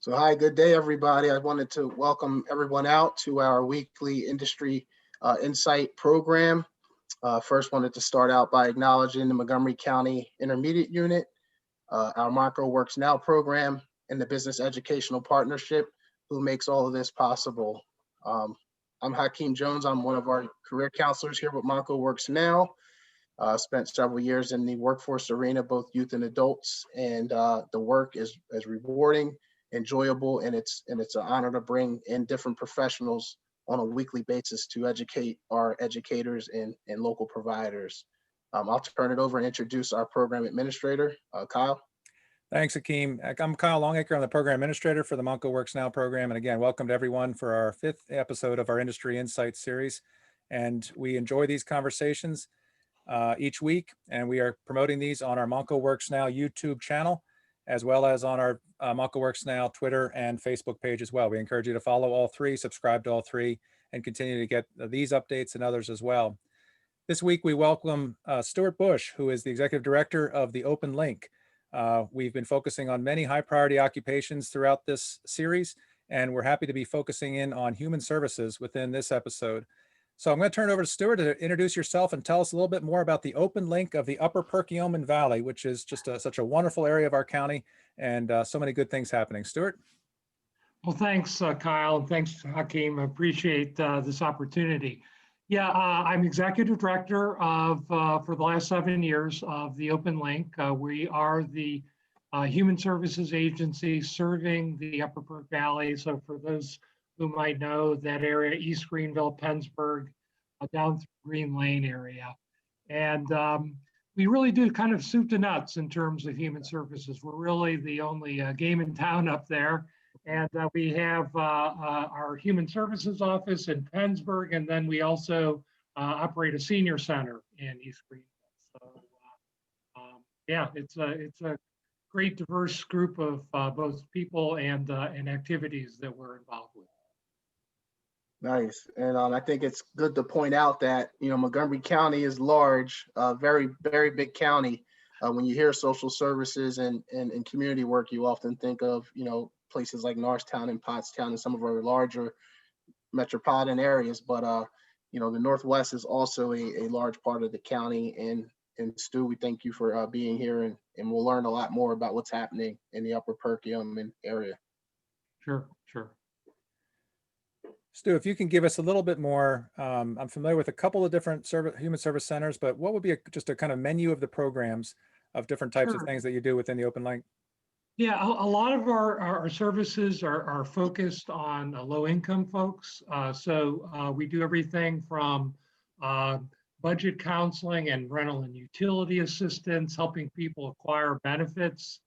So hi, good day, everybody. I wanted to welcome everyone out to our weekly industry insight program. First, wanted to start out by acknowledging the Montgomery County Intermediate Unit, our MontcoWorks NOW program, and the Business Educational Partnership, who makes all of this possible. I'm Hakeem Jones. I'm one of our career counselors here with MontcoWorks NOW. Spent several years in the workforce arena, both youth and adults, and the work is rewarding, enjoyable, and it's an honor to bring in different professionals on a weekly basis to educate our educators and local providers. I'll turn it over and introduce our program administrator, Kyle. Thanks, Hakeem. I'm Kyle Longacre. I'm the program administrator for the MontcoWorks NOW program. And again, welcome to everyone for our 5th episode of our Industry Insights series. And we enjoy these conversations each week, and we are promoting these on our MontcoWorks NOW YouTube channel, as well as on our MontcoWorks NOW Twitter and Facebook page as well. We encourage you to follow all three, subscribe to all three, and continue to get these updates and others as well. This week, we welcome Stu Bush, who is the Executive Director of the Open Link. We've been focusing on many high priority occupations throughout this series, and we're happy to be focusing in on human services within this episode. So I'm going to turn it over to Stuart to introduce yourself and tell us a little bit more about the Open Link of the Upper Perkiomen Valley, which is just such a wonderful area of our county, and so many good things happening. Stuart? Well, thanks, Kyle, and thanks, Hakeem. I appreciate this opportunity. Yeah, I'm executive director of, for the last 7 years, of the Open Link. We are the human services agency serving the Upper Perk Valley. So for those who might know that area, East Greenville, Pennsburg, down through Green Lane area. And we really do kind of soup to nuts in terms of human services. We're really the only game in town up there. And we have our human services office in Pennsburg, and then we also operate a senior center in East Greenville. So yeah, it's a great diverse group of both people and activities that we're involved with. Nice. And I think it's good to point out that, Montgomery County is large, very, very big county. When you hear social services and community work, you often think of, places like Norristown and Pottstown and some of our larger metropolitan areas. But, the Northwest is also a large part of the county. And Stu, we thank you for being here, and we'll learn a lot more about what's happening in the Upper Perkiomen area. Sure. Stu, if you can give us a little bit more, I'm familiar with a couple of different human service centers, but what would be just a kind of menu of the programs of different types of things that you do within the Open Link? Yeah, a lot of our services are focused on low-income folks. So we do everything from budget counseling and rental and utility assistance, helping people acquire benefits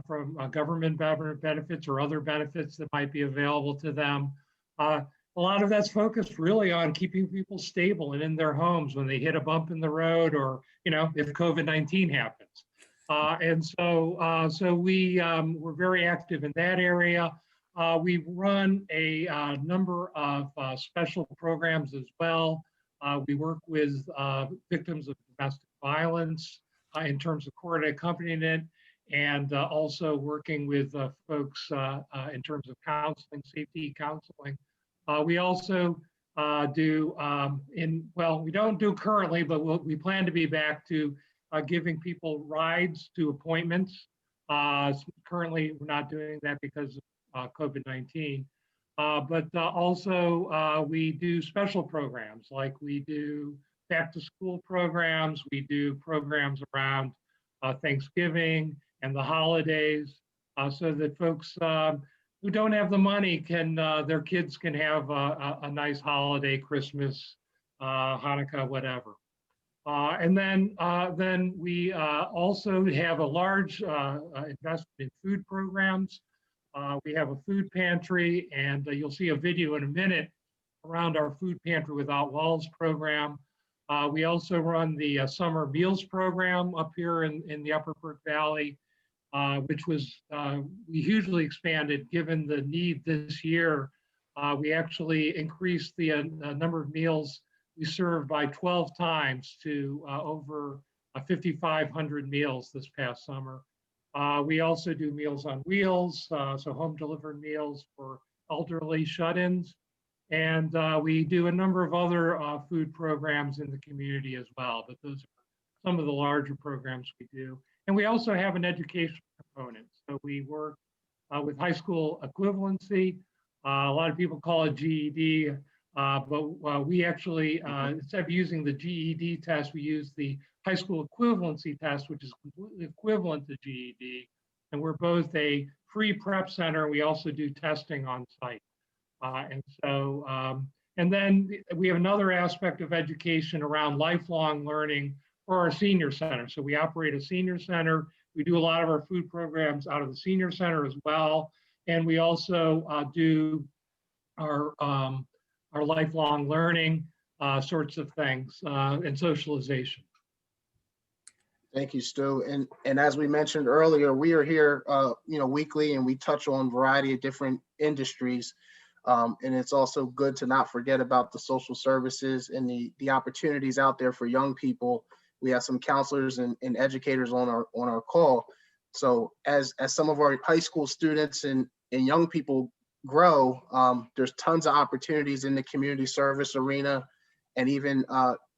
from government benefits or other benefits that might be available to them. A lot of that's focused really on keeping people stable and in their homes when they hit a bump in the road, or if COVID-19 happens. And so we're very active in that area. We run a number of special programs as well. We work with victims of domestic violence in terms of court accompaniment, and also working with folks in terms of counseling, safety counseling. We also do, we don't do currently, but we plan to be back to giving people rides to appointments. Currently, we're not doing that because of COVID-19. But also we do special programs, like we do back to school programs. We do programs around Thanksgiving and the holidays, so that folks who don't have the money their kids can have a nice holiday, Christmas, Hanukkah, whatever. And then we also have a large investment in food programs. We have a food pantry, and you'll see a video in a minute around our Food Pantry Without Walls program. We also run the summer meals program up here in the Upper Perk Valley, which was we hugely expanded given the need this year. We actually increased the number of meals we served by 12 times to over 5,500 meals this past summer. We also do Meals on Wheels, so home delivered meals for elderly shut-ins. And we do a number of other food programs in the community as well, but those are some of the larger programs we do. And we also have an educational component. So we work with high school equivalency. A lot of people call it GED, but we actually, instead of using the GED test, we use the high school equivalency test, which is completely equivalent to GED. And we're both a free prep center. We also do testing on site. And then we have another aspect of education around lifelong learning for our senior center. So we operate a senior center. We do a lot of our food programs out of the senior center as well. And we also do our lifelong learning sorts of things and socialization. Thank you, Stu. And as we mentioned earlier, we are here, weekly, and we touch on a variety of different industries. And it's also good to not forget about the social services and the opportunities out there for young people. We have some counselors and educators on our call. So as some of our high school students and young people grow, there's tons of opportunities in the community service arena, and even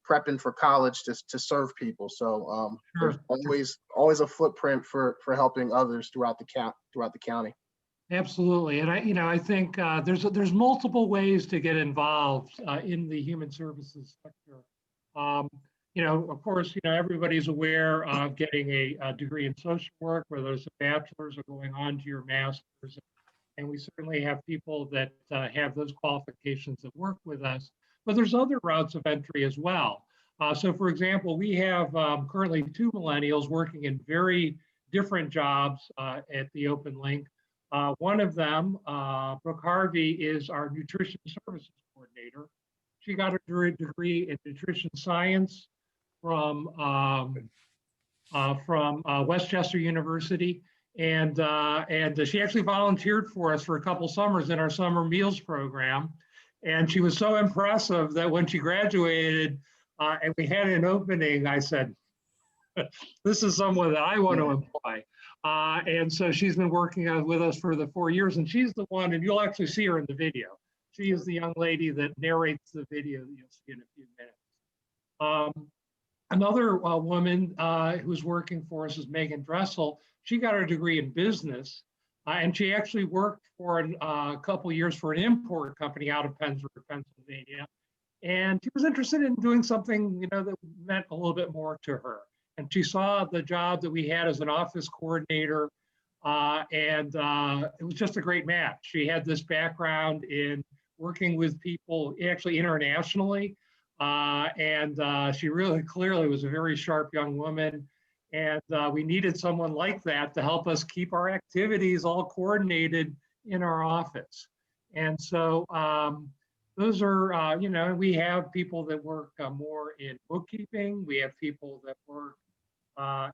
prepping for college to serve people. So Sure. there's always a footprint for helping others throughout the county. Absolutely, and I think there's multiple ways to get involved in the human services sector. Of course, everybody's aware of getting a degree in social work, whether it's a bachelor's or going on to your master's, and we certainly have people that have those qualifications that work with us. But there's other routes of entry as well. So, for example, we have currently 2 millennials working in very different jobs at the Open Link. One of them, Brooke Harvey, is our nutrition services coordinator. She got a degree in nutrition science from Westchester University, and she actually volunteered for us for a couple summers in our summer meals program. And she was so impressive that when she graduated and we had an opening, I said, "This is someone that I want to employ." And so she's been working with us for the 4 years, and she's the one, and you'll actually see her in the video. She is the young lady that narrates the video that you'll see in a few minutes. Another woman who's working for us is Megan Dressel. She got her degree in business, and she actually worked for a couple years for an import company out of Pennsylvania, Pennsylvania. And she was interested in doing something, that meant a little bit more to her. And she saw the job that we had as an office coordinator, and it was just a great match. She had this background in working with people actually internationally, and she really clearly was a very sharp young woman. And we needed someone like that to help us keep our activities all coordinated in our office. And so those are, we have people that work more in bookkeeping. We have people that work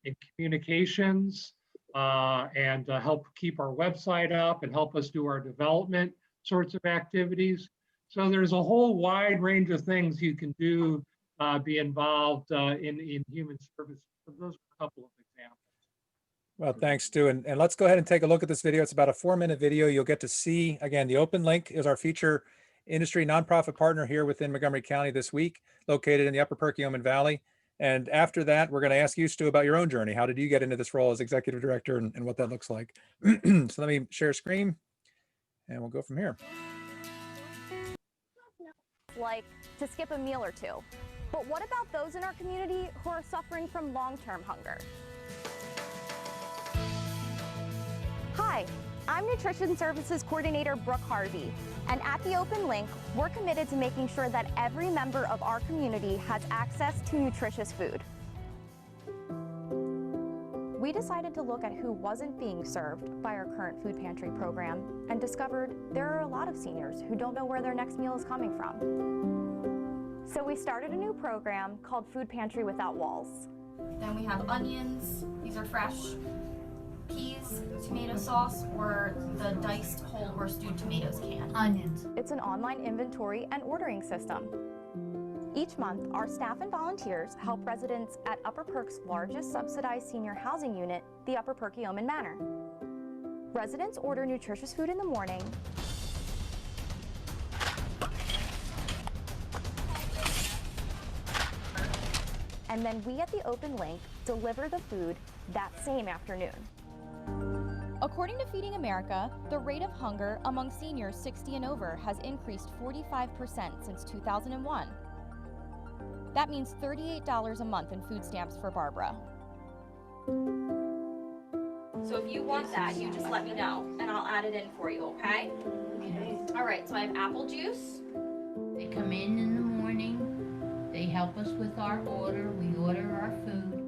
in communications and help keep our website up and help us do our development sorts of activities. So there's a whole wide range of things you can do, be involved in human services. So those are a couple of examples. Well, thanks, Stu. And let's go ahead and take a look at this video. It's about a 4-minute video. You'll get to see, again, the Open Link is our feature industry nonprofit partner here within Montgomery County this week, located in the Upper Perkiomen Valley. And after that, we're going to ask you, Stu, about your own journey. How did you get into this role as executive director and what that looks like? So let me share screen and we'll go from here. Like to skip a meal or two. But what about those in our community who are suffering from long-term hunger? Hi, I'm Nutrition Services Coordinator Brooke Harvey, and at the Open Link, we're committed to making sure that every member of our community has access to nutritious food. We decided to look at who wasn't being served by our current food pantry program and discovered there are a lot of seniors who don't know where their next meal is coming from. So we started a new program called Food Pantry Without Walls. Then we have onions, these are fresh, peas, tomato sauce, or the diced whole or stewed tomatoes can. Onions. It's an online inventory and ordering system. Each month, our staff and volunteers help residents at Upper Perk's largest subsidized senior housing unit, the Upper Perkiomen Manor. Residents order nutritious food in the morning, and then we at the Open Link deliver the food that same afternoon. According to Feeding America, the rate of hunger among seniors 60 and over has increased 45% since 2001. That means $38 a month in food stamps for Barbara. So if you want that, you just let me know and I'll add it in for you, okay? Okay. All right, so I have apple juice. They come in the morning, they help us with our order, we order our food.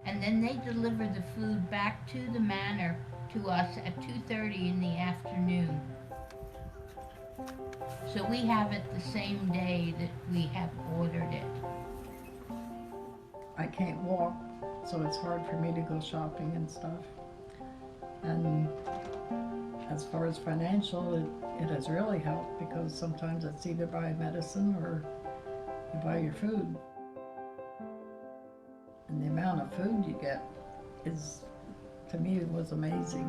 And then they deliver the food back to the manor to us at 2:30 in the afternoon. So we have it the same day that we have ordered it. I can't walk, so it's hard for me to go shopping and stuff. And as far as financial, it has really helped because sometimes it's either buy medicine or you buy your food. And the amount of food you get is, to me, it was amazing.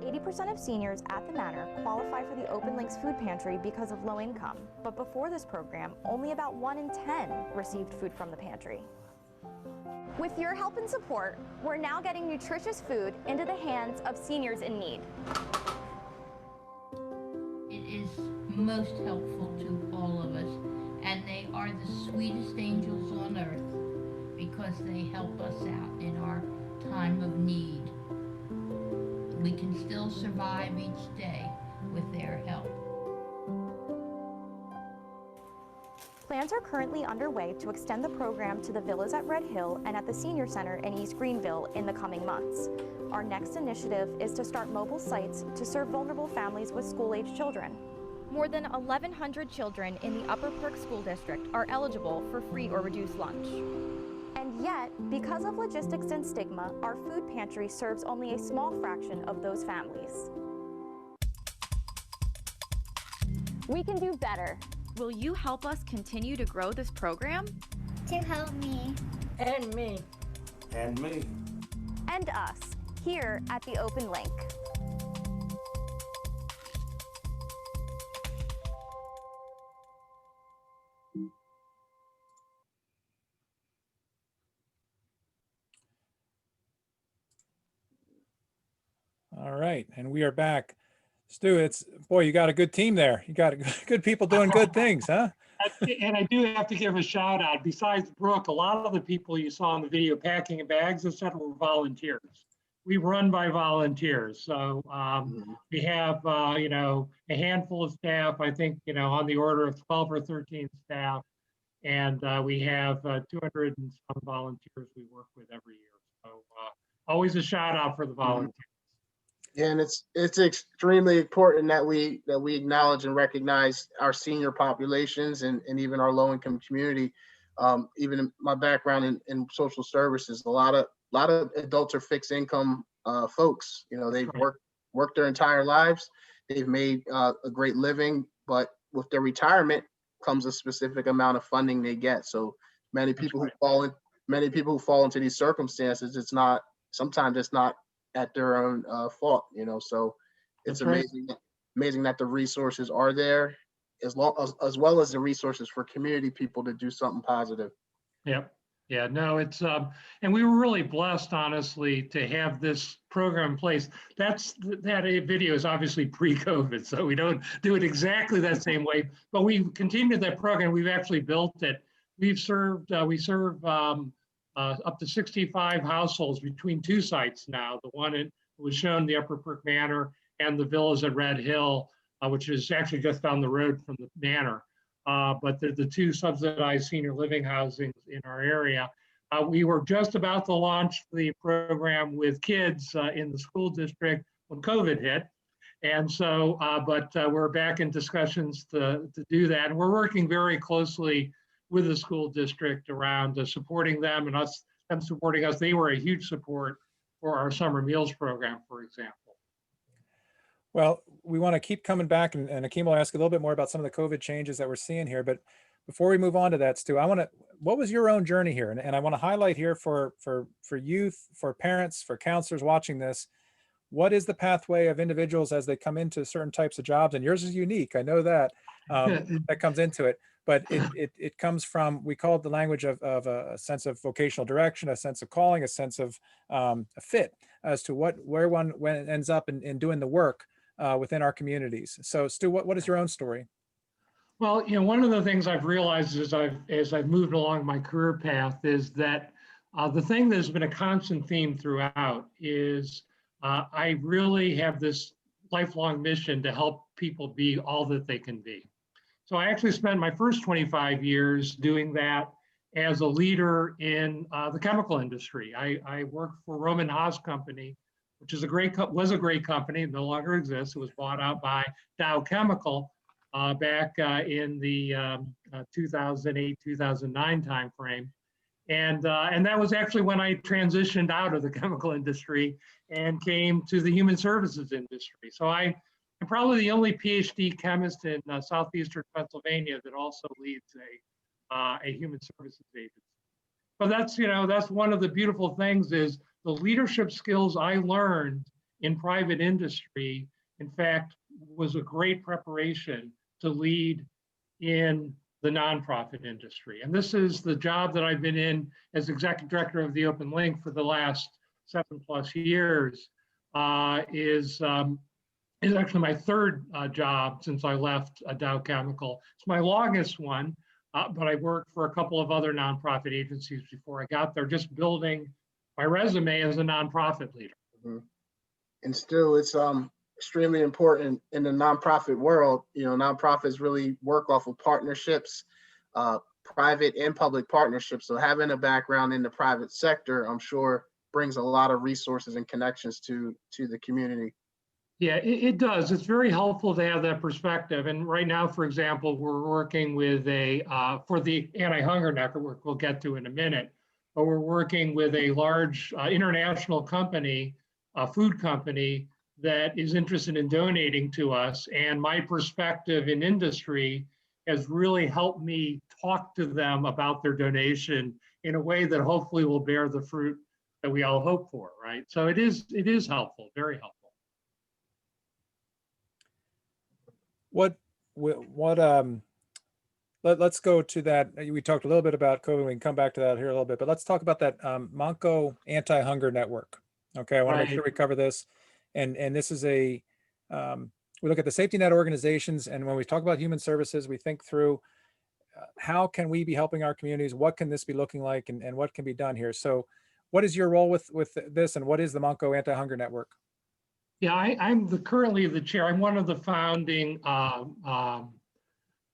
80% of seniors at the Manor qualify for the Open Links food pantry because of low income. But before this program, only about 1 in 10 received food from the pantry. With your help and support, we're now getting nutritious food into the hands of seniors in need. It is most helpful to all of us, and they are the sweetest angels on earth because they help us out in our time of need. We can still survive each day with their help. Plans are currently underway to extend the program to the villas at Red Hill and at the Senior Center in East Greenville in the coming months. Our next initiative is to start mobile sites to serve vulnerable families with school-age children. More than 1,100 children in the Upper Perk School District are eligible for free or reduced lunch. And yet, because of logistics and stigma, our food pantry serves only a small fraction of those families. We can do better. Will you help us continue to grow this program? To help me. And me. And me. And us, here at the Open Link. All right, and we are back. Stu, boy, you got a good team there. You got good people doing good things, huh? And I do have to give a shout out. Besides Brooke, a lot of the people you saw in the video packing bags, etc., were volunteers. We run by volunteers. So we have, a handful of staff, I think, on the order of 12 or 13 staff. And we have 200 and some volunteers we work with every year. So always a shout out for the volunteers. Yeah, and it's extremely important that we acknowledge and recognize our senior populations and even our low income community. Even in my background in social services, a lot of adults are fixed income folks. They've worked their entire lives. They've made a great living, but with their retirement comes a specific amount of funding they get. So many people who fall into these circumstances, sometimes it's not at their own fault, so it's amazing that the resources are there as well as the resources for community people to do something positive. Yep. Yeah, no, it's and we were really blessed, honestly, to have this program in place. That video is obviously pre-COVID, so we don't do it exactly that same way, but we've continued that program. We've actually built it. We serve up to 65 households between two sites now. The one was shown, the Upper Perk Manor, and the villas at Red Hill, which is actually just down the road from the manor. But they're the two subsidized senior living housings in our area. We were just about to launch the program with kids in the school district when COVID hit. And so, we're back in discussions to do that. And we're working very closely with the school district around supporting them and them supporting us. They were a huge support for our summer meals program, for example. Well, we want to keep coming back, and Akeem will ask a little bit more about some of the COVID changes that we're seeing here. But before we move on to that, Stu, what was your own journey here? And I want to highlight here for youth, for parents, for counselors watching this, what is the pathway of individuals as they come into certain types of jobs? And yours is unique, I know that, that comes into it. But it comes from, we call it the language of a sense of vocational direction, a sense of calling, a sense of a fit as to where one ends up in doing the work within our communities. So Stu, what is your own story? Well, one of the things I've realized as I've moved along my career path is that the thing that's been a constant theme throughout is I really have this lifelong mission to help people be all that they can be. So I actually spent my first 25 years doing that as a leader in the chemical industry. I worked for Roman Haas Company, which is was a great company, no longer exists. It was bought out by Dow Chemical back in the 2008, 2009 timeframe. And that was actually when I transitioned out of the chemical industry and came to the human services industry. So I'm probably the only PhD chemist in southeastern Pennsylvania that also leads a human services agency. But that's one of the beautiful things is the leadership skills I learned in private industry, in fact, was a great preparation to lead in the nonprofit industry. And this is the job that I've been in as executive director of the Open Link for the last 7+ years, is actually my third job since I left Dow Chemical. It's my longest one, but I worked for a couple of other nonprofit agencies before I got there, just building my resume as a nonprofit leader. Mm-hmm. And still, it's extremely important in the nonprofit world. Nonprofits really work off of partnerships, private and public partnerships. So having a background in the private sector, I'm sure, brings a lot of resources and connections to the community. Yeah, it does. It's very helpful to have that perspective. And right now, for example, we're working with for the Anti-Hunger Network, we'll get to in a minute, but we're working with a large international company, a food company that is interested in donating to us. And my perspective in industry has really helped me talk to them about their donation in a way that hopefully will bear the fruit that we all hope for, right? So it is helpful, very helpful. Let's go to that. We talked a little bit about COVID. We can come back to that here a little bit, but let's talk about that Monco Antihunger Network. Okay, I want to make sure we cover this. And this is we look at the safety net organizations, and when we talk about human services, we think through how can we be helping our communities? What can this be looking like, and what can be done here? So what is your role with this, and what is the Monco Antihunger Network? Yeah, I'm currently the chair. I'm one of the founding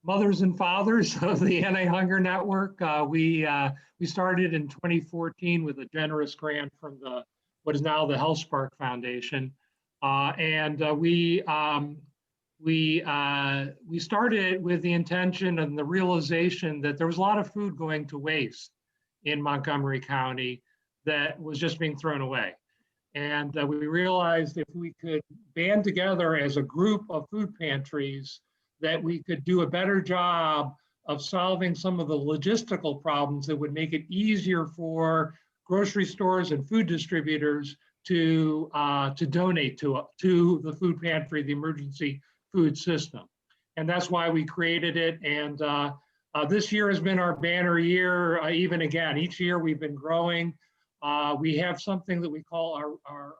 mothers and fathers of the Anti-Hunger Network. We started in 2014 with a generous grant from what is now the HealthSpark Foundation, and we started with the intention and the realization that there was a lot of food going to waste in Montgomery County that was just being thrown away. And we realized if we could band together as a group of food pantries, that we could do a better job of solving some of the logistical problems that would make it easier for grocery stores and food distributors to donate to the food pantry, the emergency food system. And that's why we created it. And this year has been our banner year, even again. Each year we've been growing. We have something that we call our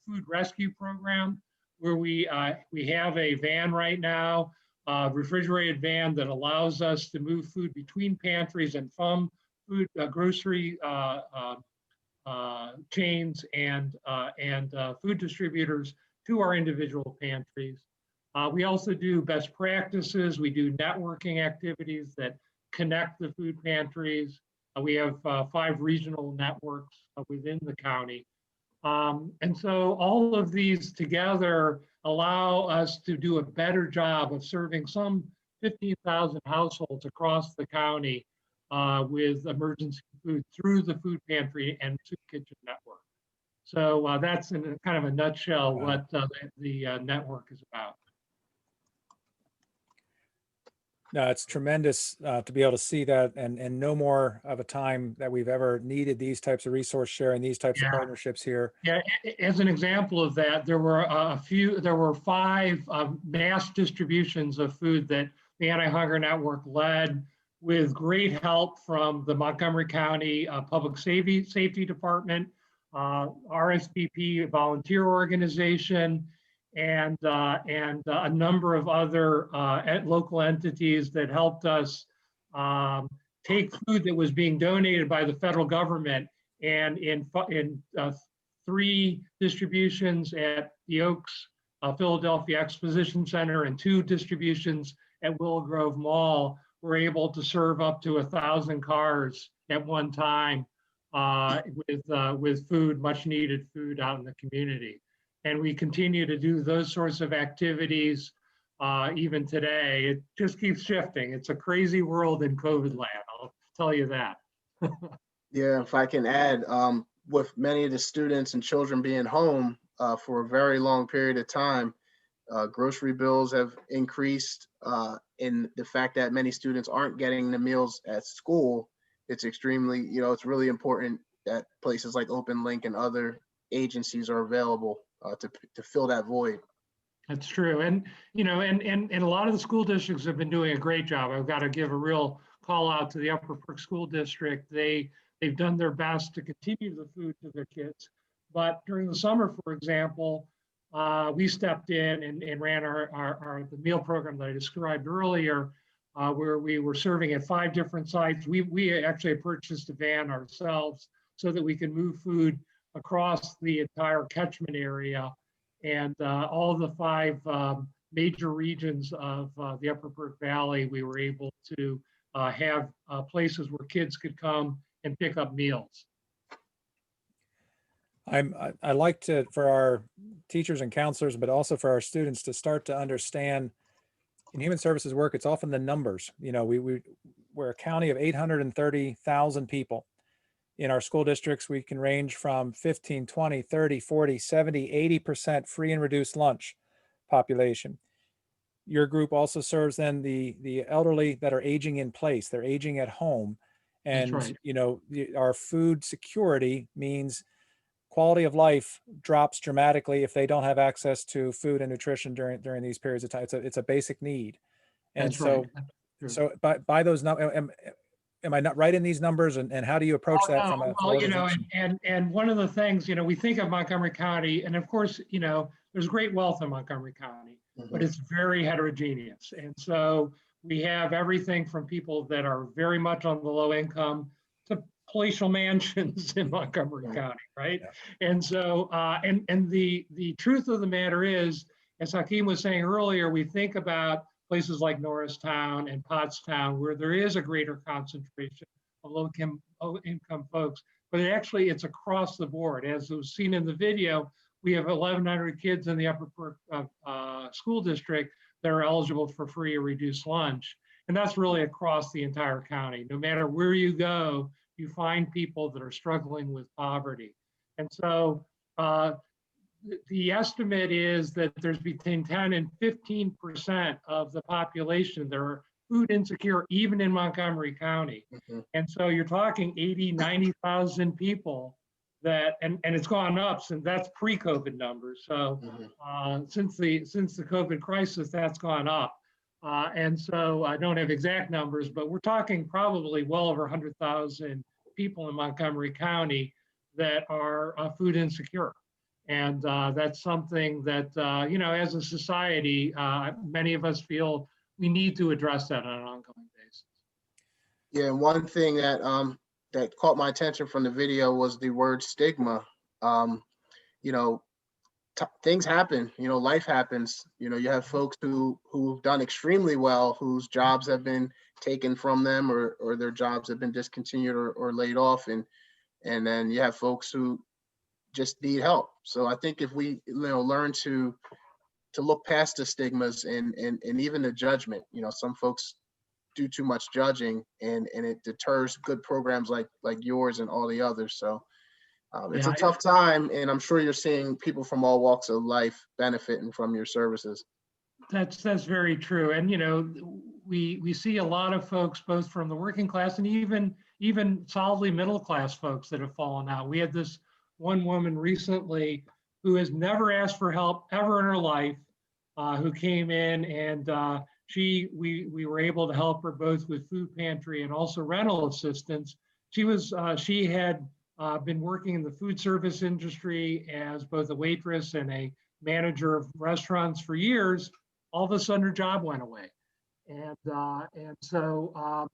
food rescue program, where we have a van right now, a refrigerated van that allows us to move food between pantries and from food grocery chains and food distributors to our individual pantries. We also do best practices. We do networking activities that connect the food pantries. We have 5 regional networks within the county. And so all of these together allow us to do a better job of serving some 15,000 households across the county with emergency food through the food pantry and soup kitchen network. So that's in a kind of a nutshell what the network is about. No, it's tremendous to be able to see that, and no more of a time that we've ever needed these types of resource sharing, these types of partnerships here. Yeah, as an example of that, there were 5 mass distributions of food that the Anti-Hunger Network led with great help from the Montgomery County Public Safety Department, RSVP volunteer organization, and a number of other local entities that helped us take food that was being donated by the federal government, and in 3 distributions at the Oaks Philadelphia Exposition Center and 2 distributions at Willow Grove Mall, we're able to serve up to 1,000 cars at one time with food, much needed food out in the community. And we continue to do those sorts of activities even today. It just keeps shifting. It's a crazy world in COVID land, I'll tell you that. Yeah, if I can add, with many of the students and children being home for a very long period of time, grocery bills have increased. In the fact that many students aren't getting the meals at school, it's extremely, it's really important that places like Open Link and other agencies are available to fill that void. That's true. And, and a lot of the school districts have been doing a great job. I've got to give a real call out to the Upper Perk School District. They've done their best to continue the food to their kids. But during the summer, for example, we stepped in and ran the meal program that I described earlier, where we were serving at 5 different sites. We actually purchased a van ourselves so that we could move food across the entire catchment area, and all the 5 major regions of the Upper Perk Valley, we were able to have places where kids could come and pick up meals. I like to, for our teachers and counselors, but also for our students, to start to understand in human services work, it's often the numbers. We're a county of 830,000 people. In our school districts, we can range from 15, 20, 30, 40, 70, 80% free and reduced lunch population. Your group also serves then the elderly that are aging in place. They're aging at home. And, right. Our food security means quality of life drops dramatically if they don't have access to food and nutrition during these periods of time. It's a basic need. And That's so, right. So by those numbers, am I not right in these numbers? And how do you approach that from a organization? And one of the things, we think of Montgomery County, and of course, there's great wealth in Montgomery County, but it's very heterogeneous. And so we have everything from people that are very much on the low income to palatial mansions in Montgomery County, right? Yeah. And so, and the truth of the matter is, as Hakeem was saying earlier, we think about places like Norristown and Pottstown, where there is a greater concentration of low income folks, but it's across the board. As was seen in the video, we have 1,100 kids in the Upper Perk School District that are eligible for free or reduced lunch. And that's really across the entire county. No matter where you go, you find people that are struggling with poverty. And so the estimate is that there's between 10 and 15% of the population that are food insecure, even in Montgomery County. And so you're talking 80, 90,000 people that, and it's gone up since that's pre-COVID numbers. So since the COVID crisis, that's gone up. And so I don't have exact numbers, but we're talking probably well over 100,000 people in Montgomery County that are food insecure. And that's something that, as a society, many of us feel we need to address that on an ongoing basis. Yeah, and one thing that that caught my attention from the video was the word stigma. things happen, life happens. You have folks who've done extremely well, whose jobs have been taken from them, or their jobs have been discontinued or laid off. And then you have folks who just need help. So I think if we, learn to look past the stigmas and even the judgment, some folks do too much judging, and it deters good programs like yours and all the others. So it's a tough time, and I'm sure you're seeing people from all walks of life benefiting from your services. That's very true. And we see a lot of folks both from the working class and even solidly middle class folks that have fallen out. We had this one woman recently who has never asked for help ever in her life, who came in, and we were able to help her both with food pantry and also rental assistance. She had been working in the food service industry as both a waitress and a manager of restaurants for years. All of a sudden her job went away. And so,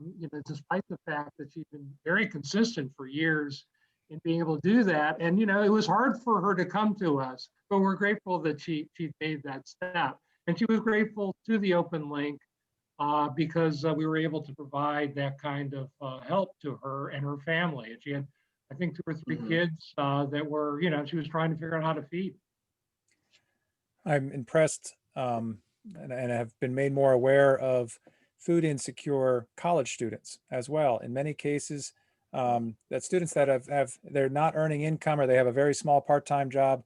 despite the fact that she'd been very consistent for years in being able to do that, and, it was hard for her to come to us, but we're grateful that she made that step. And she was grateful to the Open Link because we were able to provide that kind of help to her and her family. And she had, I think, 2 or 3 kids that were, she was trying to figure out how to feed. I'm impressed and have been made more aware of food insecure college students as well. In many cases, that students that they're not earning income, or they have a very small part-time job,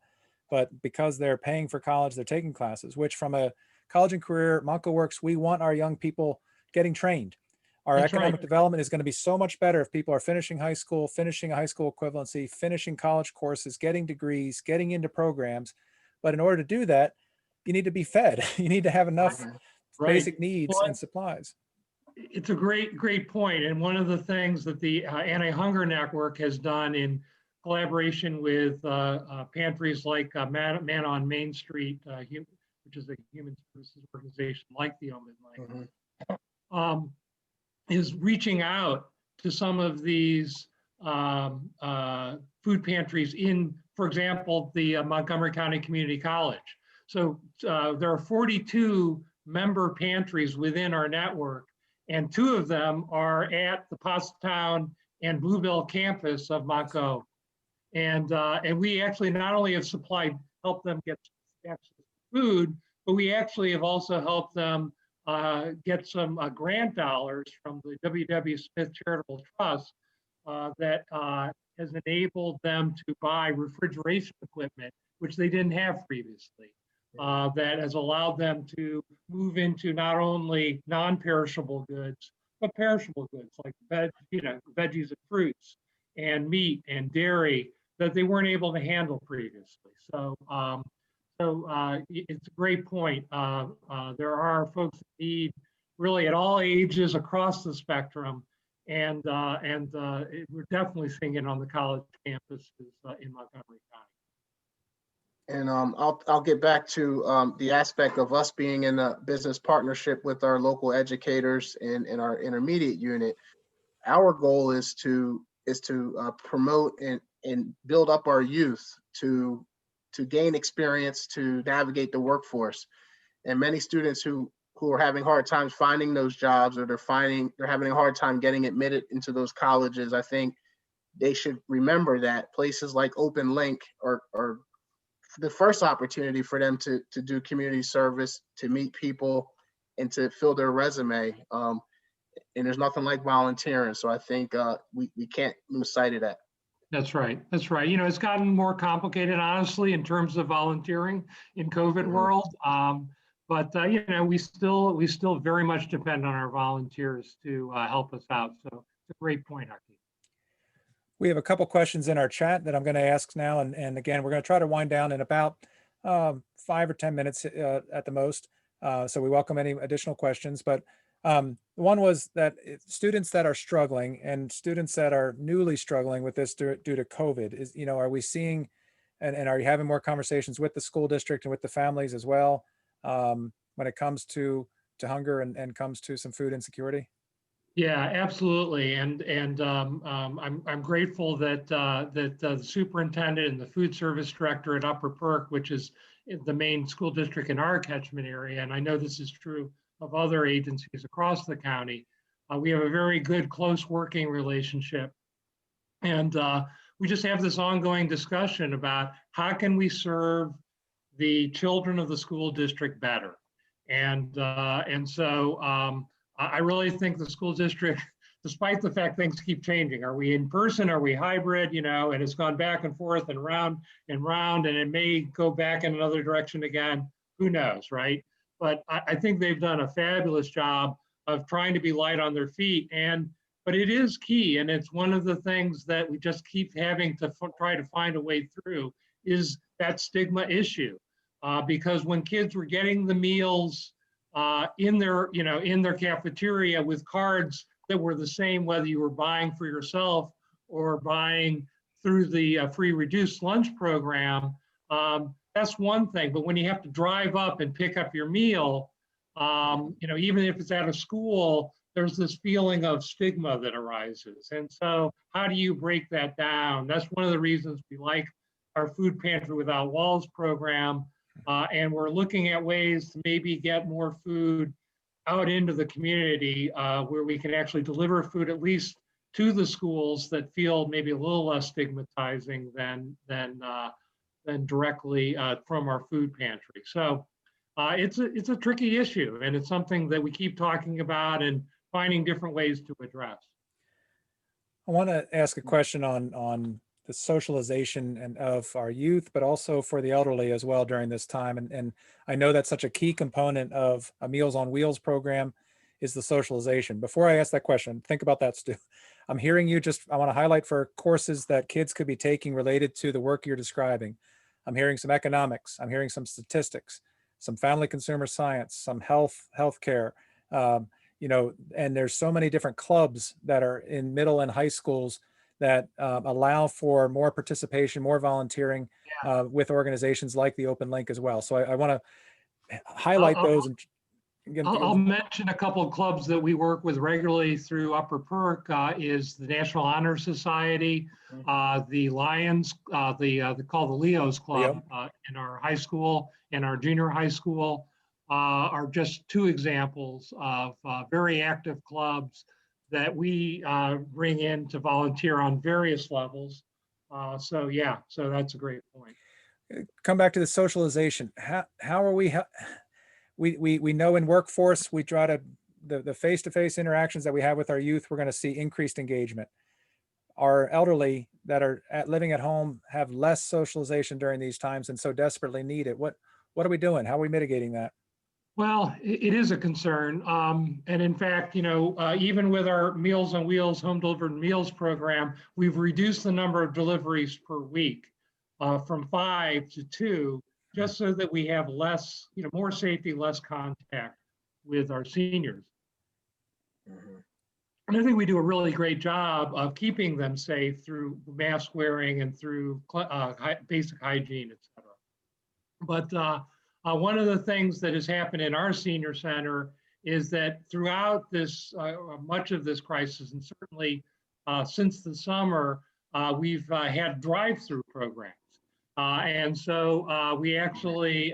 but because they're paying for college, they're taking classes, which from a college and career, MontcoWorks, we want our young people getting trained. Our economic development is going to be so much better if people are finishing high school, finishing a high school equivalency, finishing college courses, getting degrees, getting into programs. But in order to do that, you need to be fed. You need to have enough basic needs and supplies. It's a great point. And one of the things that the Anti-Hunger Network has done in collaboration with pantries like Man on Main Street, which is a human services organization like the Open Link, is reaching out to some of these food pantries in, for example, the Montgomery County Community College. So there are 42 member pantries within our network, and 2 of them are at the Pottstown and Bluebell campus of Monco. And we actually not only have helped them get access to food, but we actually have also helped them get some grant dollars from the W.W. Smith Charitable Trust that has enabled them to buy refrigeration equipment, which they didn't have previously. That has allowed them to move into not only non-perishable goods, but perishable goods like veggies and fruits and meat and dairy that they weren't able to handle previously. So it's a great point. There are folks that need really at all ages across the spectrum, and we're definitely seeing it on the college campuses in Montgomery County. And I'll get back to the aspect of us being in a business partnership with our local educators in our intermediate unit. Our goal is to promote and build up our youth to gain experience, to navigate the workforce. And many students who are having hard times finding those jobs, or they're having a hard time getting admitted into those colleges, I think they should remember that places like Open Link are the first opportunity for them to do community service, to meet people, and to fill their resume. And there's nothing like volunteering. So I think we can't lose sight of that. That's right. That's right. It's gotten more complicated, honestly, in terms of volunteering in COVID world. But we still very much depend on our volunteers to help us out. So it's a great point, Aki. We have a couple questions in our chat that I'm going to ask now. And again, we're going to try to wind down in about 5 or 10 minutes at the most. So we welcome any additional questions. But one was that students that are struggling and students that are newly struggling with this due to COVID, are we seeing and are you having more conversations with the school district and with the families as well when it comes to hunger and comes to some food insecurity? Yeah, absolutely. I'm grateful that the superintendent and the food service director at Upper Perk, which is the main school district in our catchment area, and I know this is true of other agencies across the county, we have a very good, close working relationship. And we just have this ongoing discussion about how can we serve the children of the school district better. I really think the school district, despite the fact things keep changing, are we in person, are we hybrid, and it's gone back and forth and round, and it may go back in another direction again, who knows, right? But I think they've done a fabulous job of trying to be light on their feet. But it is key, and it's one of the things that we just keep having to try to find a way through, is that stigma issue. Because when kids were getting the meals in their cafeteria with cards that were the same, whether you were buying for yourself or buying through the free reduced lunch program, that's one thing. But when you have to drive up and pick up your meal, even if it's at a school, there's this feeling of stigma that arises. And so how do you break that down? That's one of the reasons we like our Food Pantry Without Walls program. And we're looking at ways to maybe get more food out into the community where we can actually deliver food, at least to the schools, that feel maybe a little less stigmatizing than directly from our food pantry. So it's a tricky issue, and it's something that we keep talking about and finding different ways to address. I want to ask a question on the socialization and of our youth, but also for the elderly as well during this time. And I know that's such a key component of a Meals on Wheels program is the socialization. Before I ask that question, think about that, Stu. I'm hearing you I want to highlight for courses that kids could be taking related to the work you're describing. I'm hearing some economics. I'm hearing some statistics, some family consumer science, some healthcare, and there's so many different clubs that are in middle and high schools that allow for more participation, more volunteering with organizations like the Open Link as well. So I want to highlight those. I'll mention a couple of clubs that we work with regularly through Upper Perk is the National Honor Society, the Lions, they call the Leos Club in our high school and our junior high school are just two examples of very active clubs that we bring in to volunteer on various levels. So that's a great point. Come back to the socialization. How are we know in workforce, we try to, the face-to-face interactions that we have with our youth, we're going to see increased engagement. Our elderly that are living at home have less socialization during these times and so desperately need it. What are we doing? How are we mitigating that? Well, it is a concern. And in fact, even with our Meals on Wheels home delivered meals program, we've reduced the number of deliveries per week from 5 to 2, just so that we have less, more safety, less contact with our seniors. Mm-hmm. And I think we do a really great job of keeping them safe through mask wearing and through basic hygiene, et cetera. But one of the things that has happened in our senior center is that throughout this, much of this crisis, and certainly since the summer, we've had drive-through programs. And so we actually,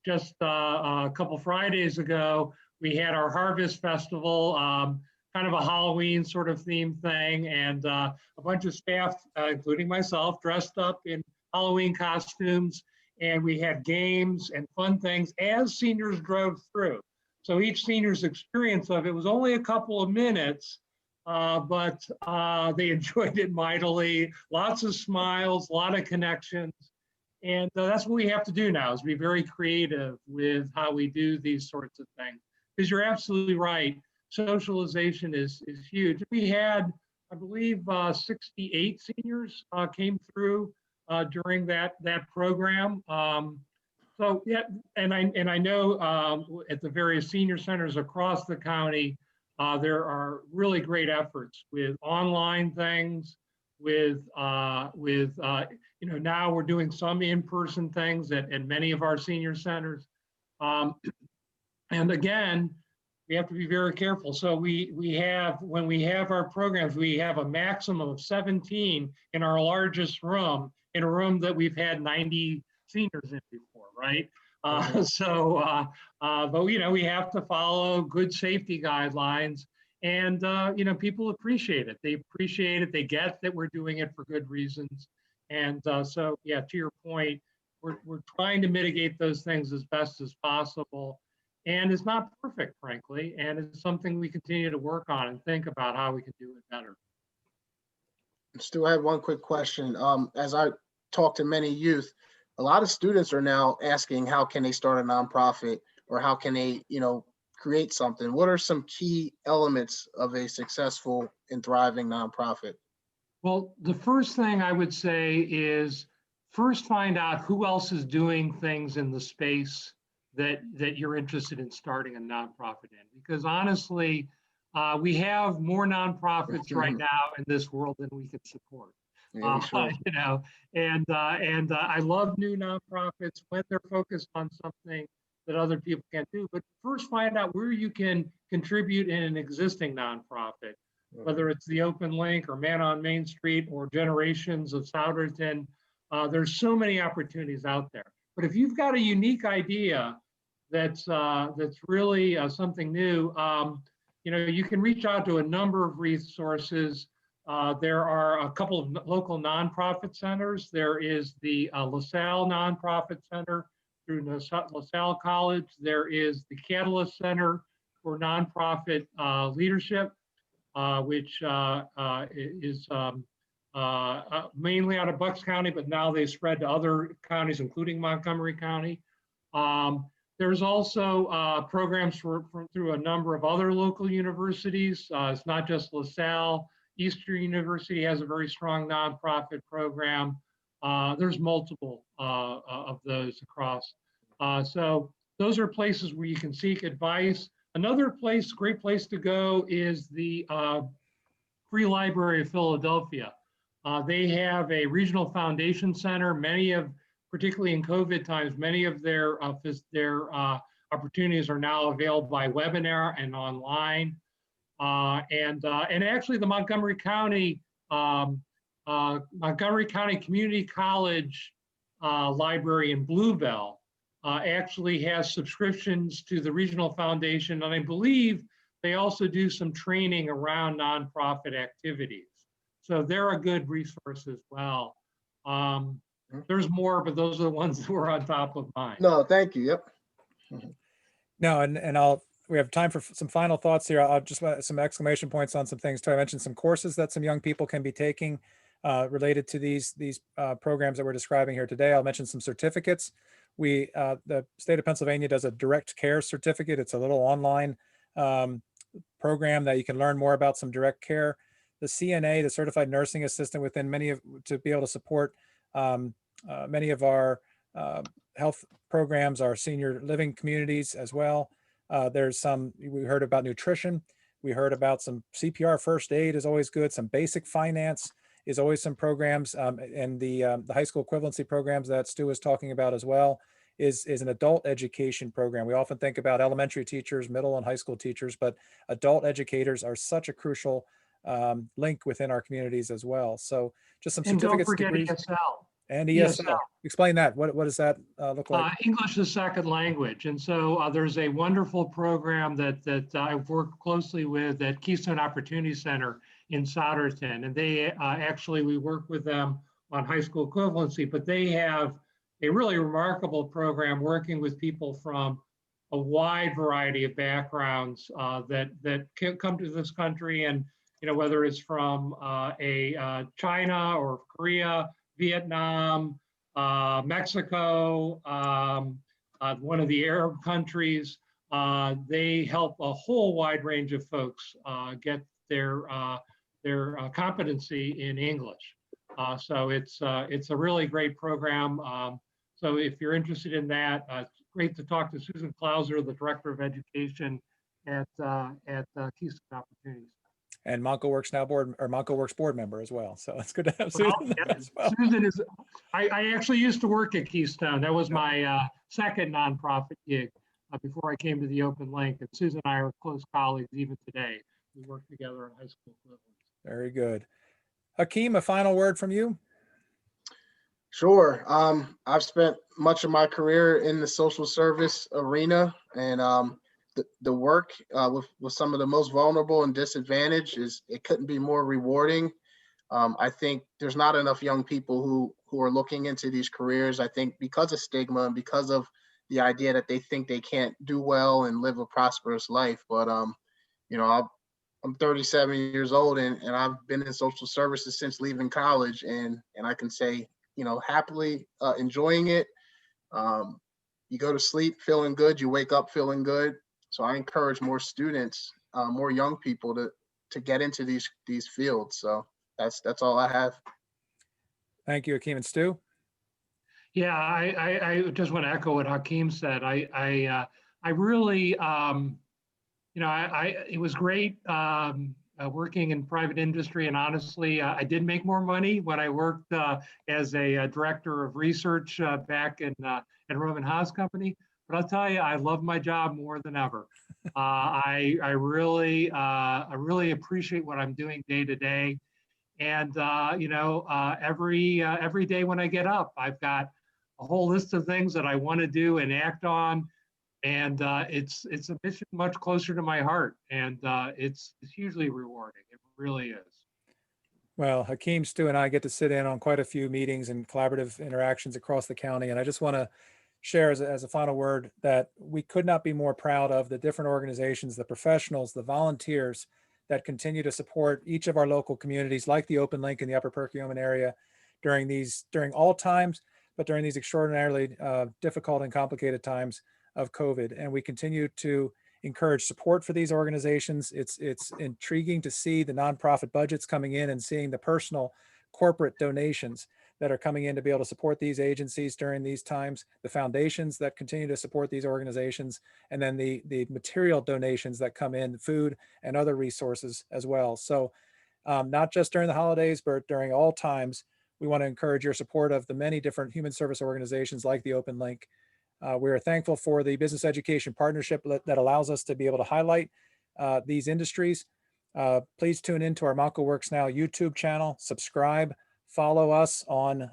just a couple Fridays ago, we had our Harvest Festival, kind of a Halloween sort of theme thing, and a bunch of staff, including myself, dressed up in Halloween costumes. And we had games and fun things as seniors drove through. So each senior's experience of it was only a couple of minutes, but they enjoyed it mightily. Lots of smiles, a lot of connections. And that's what we have to do now, is be very creative with how we do these sorts of things. Because you're absolutely right, socialization is huge. We had, I believe, 68 seniors came through during that program. So yeah, and I know at the various senior centers across the county, there are really great efforts with online things, with now we're doing some in-person things at many of our senior centers. And again, we have to be very careful. So we have, when we have our programs, we have a maximum of 17 in our largest room, in a room that we've had 90 seniors in before, right? But we have to follow good safety guidelines, and people appreciate it. They appreciate it. They get that we're doing it for good reasons. And so, yeah, to your point, we're trying to mitigate those things as best as possible. And it's not perfect, frankly, and it's something we continue to work on and think about how we can do it better. Stu, I have one quick question. As I talk to many youth, a lot of students are now asking how can they start a nonprofit, or how can they, create something. What are some key elements of a successful and thriving nonprofit? Well, the first thing I would say is first find out who else is doing things in the space that you're interested in starting a nonprofit in. Because honestly, we have more nonprofits right now in this world than we can support. Yeah, sure. And I love new nonprofits when they're focused on something that other people can do. But first find out where you can contribute in an existing nonprofit, whether it's the Open Link or Man on Main Street or Generations of Souderton. There's so many opportunities out there. But if you've got a unique idea that's really something new, you can reach out to a number of resources. There are a couple of local nonprofit centers. There is the LaSalle Nonprofit Center through LaSalle College. There is the Catalyst Center for Nonprofit Leadership, which is mainly out of Bucks County, but now they spread to other counties, including Montgomery County. There's also programs through a number of other local universities. It's not just LaSalle. Eastern University has a very strong nonprofit program. There's multiple of those across. So those are places where you can seek advice. Another great place to go is the Free Library of Philadelphia. They have a regional foundation center. Particularly in COVID times, many of their opportunities are now available by webinar and online. And actually, the Montgomery County Community College Library in Bluebell actually has subscriptions to the regional foundation, and I believe they also do some training around nonprofit activities. So they're a good resource as well. There's more, but those are the ones that were on top of mind. No, thank you. Yep. No, we have time for some final thoughts here. I'll just some exclamation points on some things too. I mentioned some courses that some young people can be taking related to these programs that we're describing here today. I'll mention some certificates. The state of Pennsylvania does a direct care certificate. It's a little online program that you can learn more about some direct care. The CNA, the Certified Nursing Assistant, to be able to support many of our health programs, our senior living communities as well. We heard about nutrition. We heard about some CPR first aid is always good. Some basic finance is always some programs. And the high school equivalency programs that Stu was talking about as well is an adult education program. We often think about elementary teachers, middle and high school teachers, but adult educators are such a crucial link within our communities as well. So just some certificates, and don't forget degrees. ESL. And ESL. Explain that. What does that look like? English as a second language. And so there's a wonderful program that I've worked closely with at Keystone Opportunity Center in Souderton. And they we work with them on high school equivalency, but they have a really remarkable program working with people from a wide variety of backgrounds that can come to this country. And, whether it's from China or Korea, Vietnam, Mexico, one of the Arab countries, they help a whole wide range of folks get their competency in English. So it's a really great program. So if you're interested in that, it's great to talk to Susan Klauser, the Director of Education at Keystone Opportunities. And MontcoWorks NOW MontcoWorks board member as well. So it's good to have Susan there as well. Susan is, I actually used to work at Keystone. That was my second nonprofit gig. before I came to the Open Link. And Susan and I are close colleagues even today. We work together in high school equivalents. Very good. Hakeem, a final word from you? Sure. I've spent much of my career in the social service arena, and the work with some of the most vulnerable and disadvantaged it couldn't be more rewarding. I think there's not enough young people who are looking into these careers. I think because of stigma and because of the idea that they think they can't do well and live a prosperous life. But I'm 37 years old, and I've been in social services since leaving college, and I can say, happily enjoying it. You go to sleep feeling good, you wake up feeling good. So I encourage more students, more young people to get into these fields. So that's all I have. Thank you, Hakeem. And Stu? Yeah, I just want to echo what Hakeem said. I really, it was great working in private industry, and honestly, I did make more money when I worked as a director of research back in Roman Haas Company. But I'll tell you, I love my job more than ever. I really appreciate what I'm doing day to day. And every day when I get up, I've got a whole list of things that I want to do and act on, and it's a mission much closer to my heart, and it's hugely rewarding. It really is. Well, Hakeem, Stu, and I get to sit in on quite a few meetings and collaborative interactions across the county, and I just want to share as a final word that we could not be more proud of the different organizations, the professionals, the volunteers that continue to support each of our local communities, like the Open Link in the Upper Perkiomen area during all times, but during these extraordinarily difficult and complicated times of COVID. And we continue to encourage support for these organizations. It's intriguing to see the nonprofit budgets coming in and seeing the personal corporate donations that are coming in to be able to support these agencies during these times, the foundations that continue to support these organizations, and then the material donations that come in, food and other resources as well. So not just during the holidays, but during all times, we want to encourage your support of the many different human service organizations like the Open Link. We are thankful for the business education partnership that allows us to be able to highlight these industries. Please tune into our MontcoWorks Now YouTube channel, subscribe, follow us on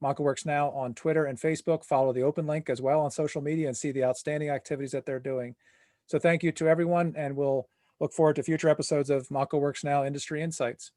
MontcoWorks Now on Twitter and Facebook, follow the Open Link as well on social media and see the outstanding activities that they're doing. So thank you to everyone, and we'll look forward to future episodes of MontcoWorks Now Industry Insights.